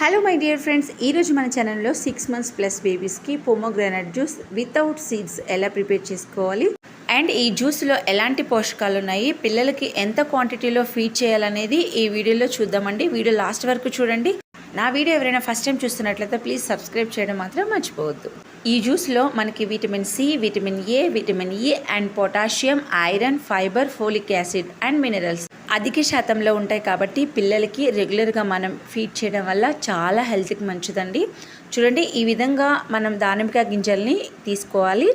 Hello my dear friends, ఈరోజు మన ఛానల్లో 6 months ప్లస్ బేబీస్కి పొమోగ్రానైట్ జ్యూస్ వితౌట్ సీడ్స్ ఎలా ప్రిపేర్ చేసుకోవాలి అండ్ ఈ జ్యూస్లో ఎలాంటి పోషకాలు ఉన్నాయి, పిల్లలకి ఎంత క్వాంటిటీలో ఫీడ్ చేయాలనేది ఈ వీడియోలో చూద్దామండి. వీడియో లాస్ట్ వరకు చూడండి. నా వీడియో ఎవరైనా ఫస్ట్ టైం చూస్తున్నట్లయితే ప్లీజ్ సబ్స్క్రైబ్ చేయడం మాత్రం మర్చిపోవద్దు. ఈ జ్యూస్లో మనకి vitamin C, vitamin A, vitamin E and potassium, iron, fibre, folic acid and minerals అధిక శాతంలో ఉంటాయి. కాబట్టి పిల్లలకి రెగ్యులర్గా మనం ఫీడ్ చేయడం వల్ల చాలా హెల్త్కి మంచిదండి. చూడండి, ఈ విధంగా మనం దానిమ్మకాయ గింజల్ని తీసుకోవాలి.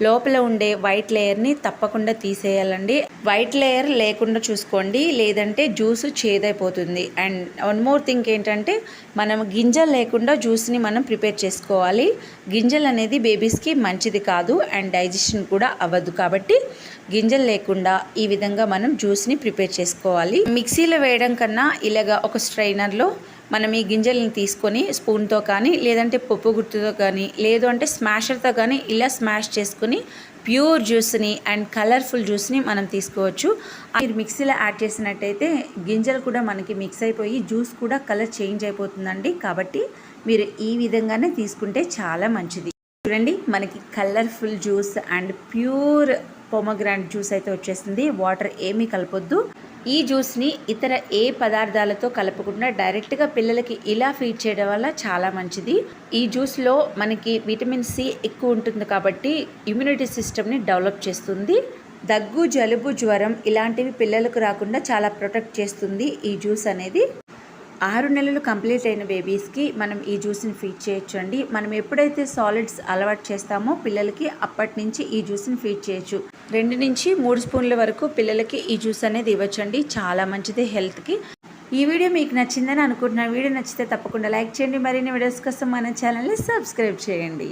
లోపల ఉండే వైట్ లేయర్ని తప్పకుండా తీసేయాలండి. వైట్ లేయర్ లేకుండా చూసుకోండి, లేదంటే జ్యూస్ చేదైపోతుంది. అండ్ వన్ మోర్ థింగ్ ఏంటంటే, మనం గింజలు లేకుండా జ్యూస్ని మనం ప్రిపేర్ చేసుకోవాలి. గింజలు అనేది బేబీస్కి మంచిది కాదు అండ్ డైజెషన్ కూడా అవ్వదు. కాబట్టి గింజలు లేకుండా ఈ విధంగా మనం జ్యూస్ని ప్రిపేర్ చేసుకోవాలి. మిక్సీలో వేయడం కన్నా ఇలాగా ఒక స్ట్రైనర్లో మనం ఈ గింజల్ని తీసుకొని స్పూన్తో కానీ, లేదంటే పప్పు గుత్తుతో కానీ, లేదు అంటే స్మాషర్తో కానీ ఇలా స్మాష్ చేసుకుని ప్యూర్ జ్యూస్ని అండ్ కలర్ఫుల్ జ్యూస్ని మనం తీసుకోవచ్చు. మీరు మిక్సీలో యాడ్ చేసినట్టయితే గింజలు కూడా మనకి మిక్స్ అయిపోయి జ్యూస్ కూడా కలర్ చేంజ్ అయిపోతుందండి. కాబట్టి మీరు ఈ విధంగానే తీసుకుంటే చాలా మంచిది. చూడండి, మనకి colourful juice and pure pomegranate juice అయితే వచ్చేస్తుంది. వాటర్ ఏమీ కలపొద్దు. ఈ జ్యూస్ని ఇతర ఏ పదార్థాలతో కలపకుండా డైరెక్ట్గా పిల్లలకి ఇలా ఫీడ్ చేయడం వల్ల చాలా మంచిది. ఈ జ్యూస్లో మనకి విటమిన్ సి ఎక్కువ ఉంటుంది కాబట్టి ఇమ్యూనిటీ సిస్టమ్ని డెవలప్ చేస్తుంది. దగ్గు, జలుబు, జ్వరం ఇలాంటివి పిల్లలకు రాకుండా చాలా ప్రొటెక్ట్ చేస్తుంది ఈ జ్యూస్ అనేది. 6 నెలలు కంప్లీట్ అయిన బేబీస్కి మనం ఈ జ్యూస్ని ఫీడ్ చేయొచ్చు అండి. మనం ఎప్పుడైతే సాలిడ్స్ అలవాటు చేస్తామో పిల్లలకి అప్పటి నుంచి ఈ జ్యూస్ని ఫీడ్ చేయొచ్చు. 2 నుంచి 3 స్పూన్ల వరకు పిల్లలకి ఈ జ్యూస్ అనేది ఇవ్వచ్చండి. చాలా మంచిది హెల్త్కి. ఈ వీడియో మీకు నచ్చిందని అనుకుంటున్నాను. వీడియో నచ్చితే తప్పకుండా లైక్ చేయండి. మరిన్ని వీడియోస్ కోసం మన ఛానల్ని సబ్స్క్రైబ్ చేయండి.